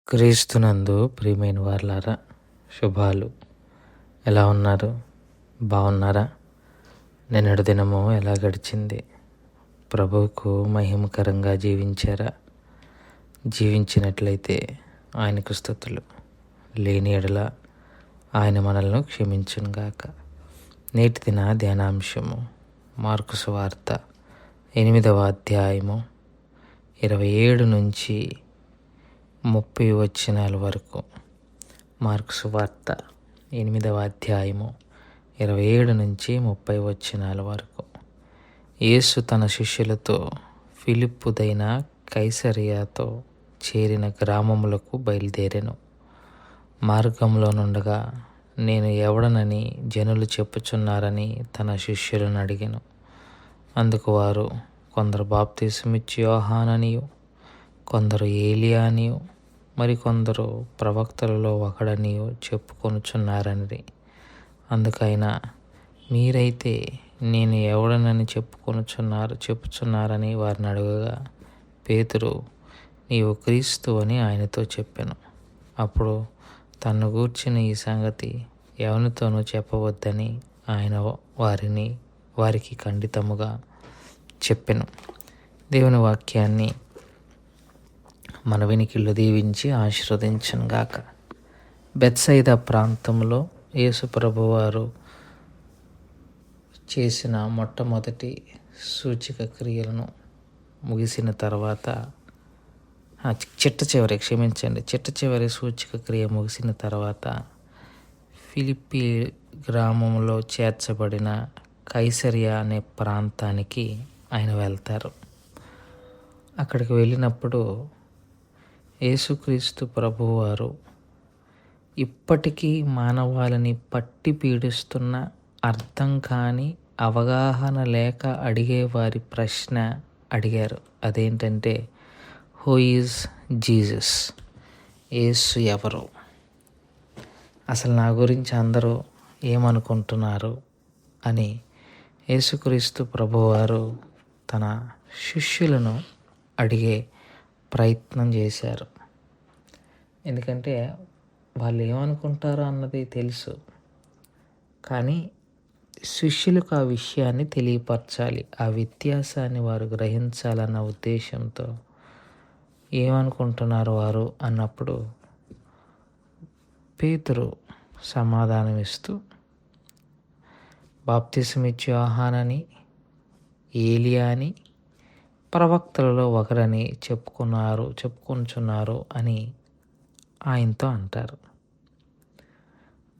క్రీస్తునందు ప్రియమైన వారలారా, శుభాలు. ఎలా ఉన్నారు? బాగున్నారా? నిన్నటి దినము ఎలా గడిచింది? ప్రభువుకు మహిమకరంగా జీవించారా? జీవించినట్లయితే ఆయనకు స్తుతులు. లేని ఎడల ఆయన మనల్ని క్షమించునుగాక. నేటి దిన ధ్యానాంశము మార్కు సువార్త 8వ అధ్యాయము 27 నుంచి 30 వచనాల వరకు. మార్కు సువార్త 8వ అధ్యాయము 27 నుంచి 30 వచనాల వరకు. యేసు తన శిష్యులతో ఫిలిప్పుదైన కైసరియాతో చేరిన గ్రామములకు బయలుదేరెను. మార్గంలో నుండగా నేను ఎవడనని జనులు చెప్పుచున్నారని తన శిష్యులను అడిగెను. అందుకు వారు, కొందరు బాప్తిసమిచ్చి యోహాననియు, కొందరు ఏలియా అనియు, మరికొందరు ప్రవక్తలలో ఒకడనియు చెప్పుకొనుచున్నారని. అందుకైనా మీరైతే నేను ఎవడనని చెప్పుచున్నారని వారిని అడగగా, పేతురు, నీవు క్రీస్తు అని ఆయనతో చెప్పెను. అప్పుడు తన్ను గూర్చిన ఈ సంగతి ఎవనితోనూ చెప్పవద్దని ఆయన వారికి ఖండితముగా చెప్పెను. దేవుని వాక్యాన్ని మన వెనికిళ్ళు దీవించి ఆశీర్వదించునుగాక. బెత్సైదా ప్రాంతంలో యేసు ప్రభువారు చేసిన మొట్టమొదటి సూచక క్రియలను ముగిసిన తర్వాత చిట్ట చివరి సూచక క్రియ ముగిసిన తర్వాత ఫిలిప్పీ గ్రామంలో చేర్చబడిన కైసరియా అనే ప్రాంతానికి ఆయన వెళ్తారు. అక్కడికి వెళ్ళినప్పుడు యేసుక్రీస్తు ప్రభువారు ఇప్పటికీ మానవాళిని పట్టి పీడిస్తున్న అర్థం కాని, అవగాహన లేక అడిగే వారి ప్రశ్న అడిగారు. అదేంటంటే, హూ ఈజ్ జీసస్? యేసు ఎవరు? అసలు నా గురించి అందరూ ఏమనుకుంటున్నారు అని యేసుక్రీస్తు ప్రభువారు తన శిష్యులను అడిగే ప్రయత్నం చేశారు. ఎందుకంటే వాళ్ళు ఏమనుకుంటారో అన్నది తెలుసు, కానీ శిష్యులకు ఆ విషయాన్ని తెలియపరచాలి, ఆ వ్యత్యాసాన్ని వారు గ్రహించాలన్న ఉద్దేశంతో ఏమనుకుంటున్నారు వారు అన్నప్పుడు పేతురు సమాధానం ఇస్తూ, బాప్తిసమిచ్చి యోహానని, ఏలియా అని, ప్రవక్తలలో ఒకరని చెప్పుకొనుచున్నారు అని ఆయనతో అంటారు.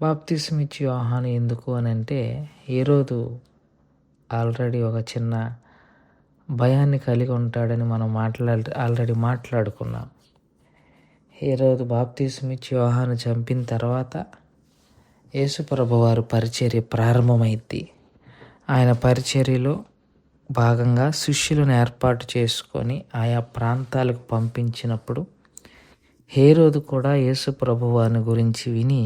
బాప్తిసమిచ్చి యోహాను ఎందుకు అని అంటే, హేరోదు ఆల్రెడీ ఒక చిన్న భయాన్ని కలిగి ఉంటాడని మనం ఆల్రెడీ మాట్లాడుకున్నాం. హేరోదు బాప్తిసమిచ్చి యోహాను చంపిన తర్వాత యేసు ప్రభువారు పరిచర్య ప్రారంభమైంది. ఆయన పరిచర్యలో భాగంగా శిష్యులను ఏర్పాటు చేసుకొని ఆయా ప్రాంతాలకు పంపించినప్పుడు హేరోదు కూడా యేసు ప్రభువారిని గురించి విని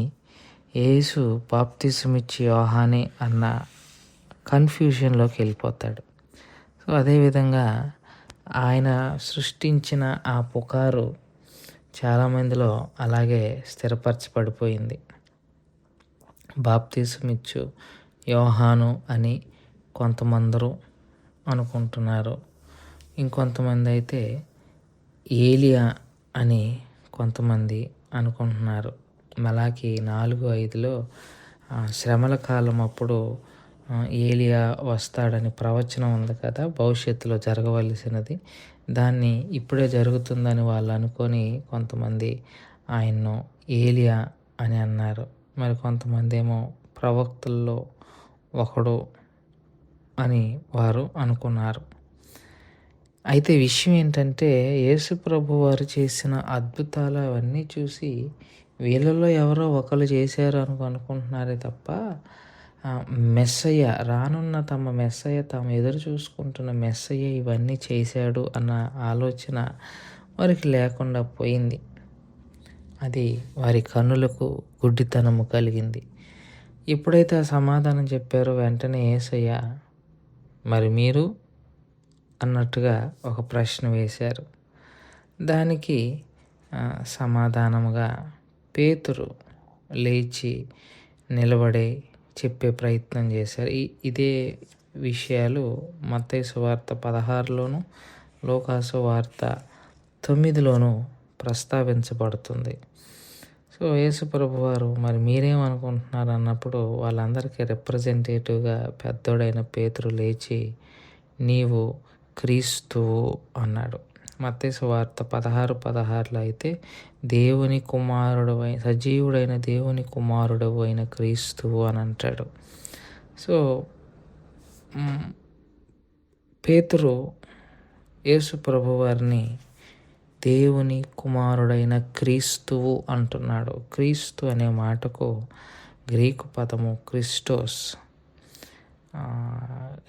యేసు బాప్తిసమిచ్చి యోహానే అన్న కన్ఫ్యూజన్లోకి వెళ్ళిపోతాడు. సో అదేవిధంగా ఆయన సృష్టించిన ఆ పుకారు చాలామందిలో అలాగే స్థిరపరచబడిపోయింది. బాప్తిసమిచ్చు యోహాను అని కొంతమందరు అనుకుంటున్నారు, ఇంకొంతమంది అయితే ఏలియా అని కొంతమంది అనుకుంటున్నారు. మలాకి 4:5లో శ్రమల కాలం అప్పుడు ఏలియా వస్తాడని ప్రవచనం ఉంది కదా, భవిష్యత్తులో జరగవలసినది. దాన్ని ఇప్పుడే జరుగుతుందని వాళ్ళు అనుకొని కొంతమంది ఆయన్ను ఏలియా అని అన్నారు. మరి కొంతమంది ఏమో ప్రవక్తల్లో ఒకడు అని వారు అనుకున్నారు. అయితే విషయం ఏంటంటే, యేసు ప్రభు వారు చేసిన అద్భుతాలు అవన్నీ చూసి వీళ్ళలో ఎవరో ఒకరు చేశారు అనుకుంటున్నారే తప్ప మెస్సయ్య, రానున్న తమ మెస్సయ్య, తాము ఎదురు చూసుకుంటున్న మెస్సయ్య ఇవన్నీ చేశాడు అన్న ఆలోచన వారికి లేకుండా పోయింది. అది వారి కన్నులకు గుడ్డితనము కలిగింది. ఎప్పుడైతే ఆ సమాధానం చెప్పారో వెంటనే యేసయ్య, మరి మీరు అన్నట్టుగా ఒక ప్రశ్న వేశారు. దానికి సమాధానముగా పేతురు లేచి నిలబడి చెప్పే ప్రయత్నం చేశారు. ఇదే విషయాలు మత్తయి సువార్త 16లోను, లూకాసు వార్త 9లోను ప్రస్తావించబడుతుంది. సో యేసు ప్రభువారు మరి మీరేమనుకుంటున్నారు అన్నప్పుడు వాళ్ళందరికీ రిప్రజెంటేటివ్గా పెద్దోడైన పేతురు లేచి నీవు క్రీస్తువు అన్నాడు. మత్తయి సువార్త 16:16లో అయితే దేవుని కుమారుడవై సజీవుడైన దేవుని కుమారుడవు అయిన క్రీస్తువు అని అంటాడు. సో పేతురు యేసు ప్రభువారిని దేవుని కుమారుడైన క్రీస్తువు అంటున్నాడు. క్రీస్తు అనే మాటకు గ్రీకు పదము క్రిస్టోస్,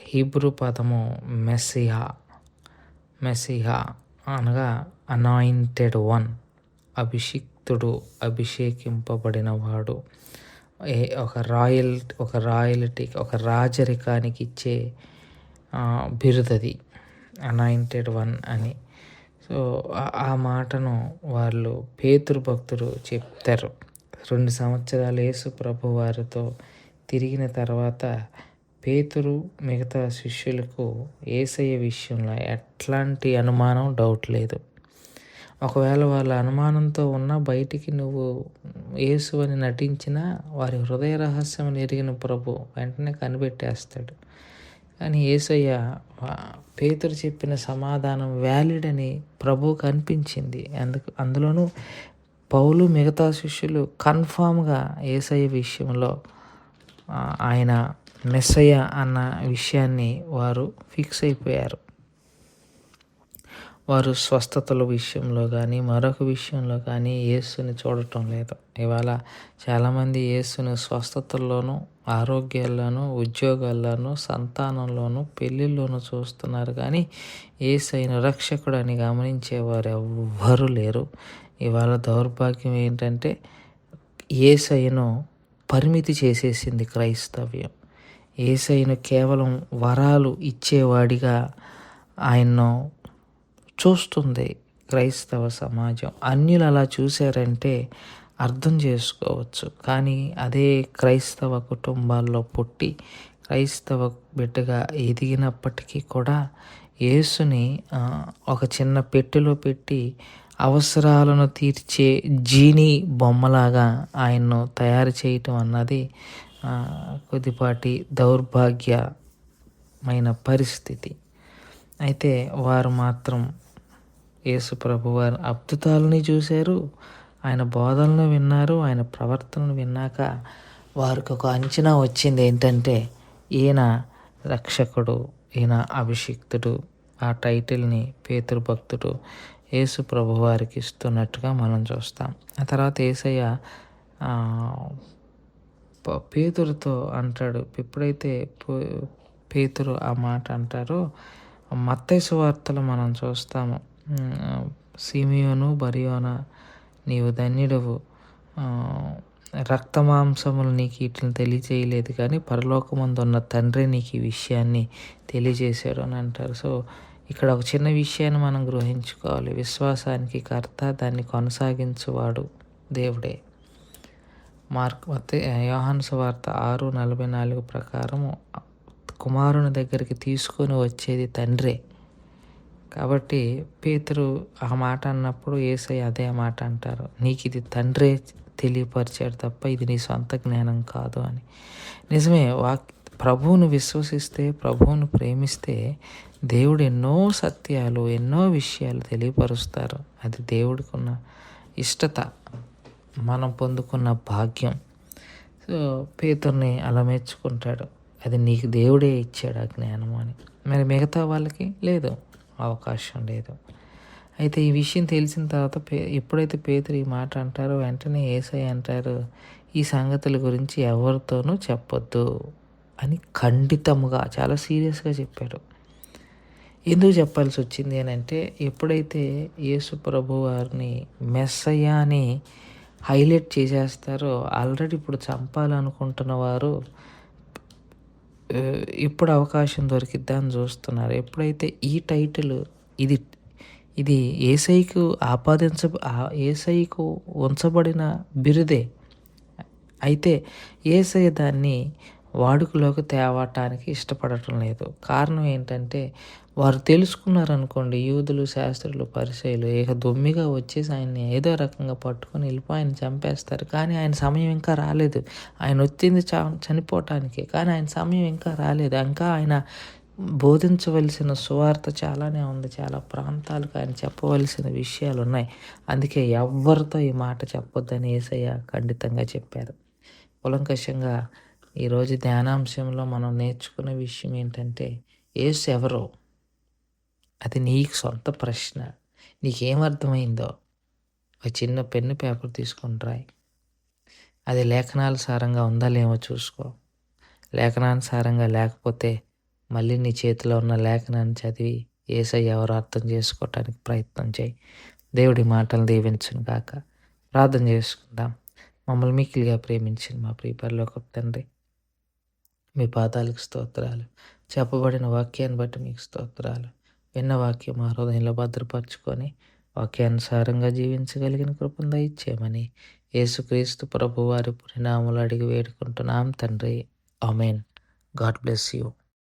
హీబ్రూ పదము మెస్సిహా అనగా అనాయింటెడ్ వన్, అభిషిక్తుడు, అభిషేకింపబడినవాడు. ఒక రాయల్టీకి, ఒక రాజరికానికి ఇచ్చే బిరుదది అనాయింటెడ్ వన్ అని. సో ఆ మాటను వాళ్ళు పేతురు భక్తుడు చెప్తారు. 2 సంవత్సరాలు యేసు ప్రభు వారితో తిరిగిన తర్వాత పేతురు మిగతా శిష్యులకు యేసయ్య విషయంలో ఎట్లాంటి అనుమానం, డౌట్ లేదు. ఒకవేళ వాళ్ళ అనుమానంతో ఉన్న బయటికి నువ్వు యేసు అని నటించినా వారి హృదయ రహస్యం ఎరిగిన ప్రభు వెంటనే కనిపెట్టేస్తాడు. కానీ యేసయ్య పేతురు చెప్పిన సమాధానం వ్యాలిడ్ అని ప్రభువుకు అనిపించింది. అందులోనూ పౌలు మిగతా శిష్యులు కన్ఫామ్గా యేసయ్య విషయంలో ఆయన మెస్సయ్య అన్న విషయాన్ని వారు ఫిక్స్ అయిపోయారు. వారు స్వస్థతల విషయంలో కానీ మరొక విషయంలో కానీ యేసుని చూడటం లేదు. ఇవాళ చాలామంది యేసుని స్వస్థతల్లోనూ, ఆరోగ్యాల్లోనూ, ఉద్యోగాల్లోనూ, సంతానంలోనూ, పెళ్ళిళ్ళలోనూ చూస్తున్నారు. కానీ యేసయ్యను రక్షకుడు అని గమనించేవారు ఎవ్వరూ లేరు. ఇవాళ దౌర్భాగ్యం ఏంటంటే యేసయ్యను పరిమితి చేసేసింది క్రైస్తవ్యం. యేసయ్యను కేవలం వరాలు ఇచ్చేవాడిగా ఆయన్ను చూస్తుంది క్రైస్తవ సమాజం. అన్యులు అలా చూశారంటే అర్థం చేసుకోవచ్చు. కానీ అదే క్రైస్తవ కుటుంబాల్లో పుట్టి క్రైస్తవ బిడ్డగా ఎదిగినప్పటికీ కూడా యేసుని ఒక చిన్న పెట్టెలో పెట్టి అవసరాలను తీర్చే జీనీ బొమ్మలాగా ఆయన్ను తయారు చేయటం అన్నది కొద్దిపాటి దౌర్భాగ్యమైన పరిస్థితి. అయితే వారు మాత్రం యేసు ప్రభు వారి అద్భుతాలని చూశారు, ఆయన బోధనలు విన్నారు. ఆయన ప్రవర్తనను విన్నాక వారికి ఒక అంచనా వచ్చింది ఏంటంటే ఈయన రక్షకుడు, ఈయన అభిషిక్తుడు. ఆ టైటిల్ని పేతురు భక్తుడు యేసు ప్రభు వారికి ఇస్తున్నట్టుగా మనం చూస్తాం. ఆ తర్వాత యేసయ్య పేతురుతో అంటాడు. ఎప్పుడైతే పేతురు ఆ మాట అంటారో మత్తయి సువార్తలో మనం చూస్తాము. సిమియోను బరియోనా, నీవు ధన్యుడవు, రక్తమాంసములు నీకు వీటిని తెలియచేయలేదు కానీ పరలోకమందు ఉన్న తండ్రి నీకు ఈ విషయాన్ని తెలియజేశాడు అని అంటారు. సో ఇక్కడ ఒక చిన్న విషయాన్ని మనం గ్రహించుకోవాలి. విశ్వాసానికి కర్త, దాన్ని కొనసాగించువాడు దేవుడే. యోహాను సువార్త 6:44 ప్రకారము కుమారుని దగ్గరికి తీసుకొని వచ్చేది తండ్రే. కాబట్టి పేతురు ఆ మాట అన్నప్పుడు యేసయ్య అదే మాట అంటారు, నీకు ఇది తండ్రే తెలియపరిచాడు తప్ప ఇది నీ సొంత జ్ఞానం కాదు అని. నిజమే, ప్రభువును విశ్వసిస్తే, ప్రభువును ప్రేమిస్తే దేవుడు ఎన్నో సత్యాలు, ఎన్నో విషయాలు తెలియపరుస్తారు. అది దేవుడికి ఉన్న ఇష్టత, మనం పొందుకున్న భాగ్యం. సో పేతుర్ని అలా మెచ్చుకుంటాడు, అది నీకు దేవుడే ఇచ్చాడు ఆ జ్ఞానం అని. మరి మిగతా వాళ్ళకి లేదు, అవకాశం లేదు. అయితే ఈ విషయం తెలిసిన తర్వాత ఎప్పుడైతే పేతురు ఈ మాట అంటారో వెంటనే యేసయ్య అంటారు, ఈ సంగతుల గురించి ఎవరితోనూ చెప్పొద్దు అని ఖండితముగా, చాలా సీరియస్గా చెప్పాడు. ఎందుకు చెప్పాల్సి వచ్చింది అని అంటే ఎప్పుడైతే యేసు ప్రభు వారిని మెస్సయ్య అని హైలైట్ చేసేస్తారో ఆల్రెడీ ఇప్పుడు చంపాలనుకుంటున్న వారు ఇప్పుడు అవకాశం దొరికిద్దా అని చూస్తున్నారు. ఎప్పుడైతే ఈ టైటిల్, ఇది ఇది యేసయ్యకు యేసయ్యకు ఉంచబడిన బిరుదే. అయితే యేసయ్య దాన్ని వాడుకలోకి తేవటానికి ఇష్టపడటం లేదు. కారణం ఏంటంటే వారు తెలుసుకున్నారనుకోండి, యూదులు, శాస్త్రులు, పరిసయ్యులు ఇక దొమ్మిగా వచ్చేసి ఆయన్ని ఏదో రకంగా పట్టుకొని వెళ్ళిపోయి ఆయన చంపేస్తారు. కానీ ఆయన సమయం ఇంకా రాలేదు. ఆయన వచ్చింది చనిపోవటానికి, కానీ ఆయన సమయం ఇంకా రాలేదు. ఇంకా ఆయన బోధించవలసిన సువార్త చాలానే ఉంది. చాలా ప్రాంతాలకు ఆయన చెప్పవలసిన విషయాలు ఉన్నాయి. అందుకే ఎవ్వరితో ఈ మాట చెప్పొద్దని యేసయ్య ఖండితంగా చెప్పారు. కూలంకషంగా ఈరోజు ధ్యానాంశంలో మనం నేర్చుకున్న విషయం ఏంటంటే, యేసు ఎవరో అది నీకు సొంత ప్రశ్న. నీకేమర్థమైందో ఒక చిన్న పెన్ను పేపర్ తీసుకొని రాయి. అది లేఖనాల సారంగా ఉందా లేమో చూసుకో. లేఖనానుసారంగా లేకపోతే మళ్ళీ నీ చేతిలో ఉన్న లేఖనాన్ని చదివి యేసయ్య ఎవరో అర్థం చేసుకోవటానికి ప్రయత్నం చేయి. దేవుడి మాటలు దీవించును గాక. ప్రార్థన చేసుకుందాం. మమ్మల్ని మిక్కిలిగా ప్రేమించిన మా ప్రియ పరలోకపు తండ్రి, మీ పాదాలకు స్తోత్రాలు. చెప్పబడిన వాక్యాన్ని బట్టి మీకు స్తోత్రాలు. విన్న వాక్యం మా హృదయంలో భద్రపరచుకొని వాక్యానుసారంగా జీవించగలిగిన కృపను దయచేయమని యేసుక్రీస్తు ప్రభువారి పుణ్యనామములో అడిగి వేడుకుంటున్నాం తండ్రి. ఆమేన్. God bless you.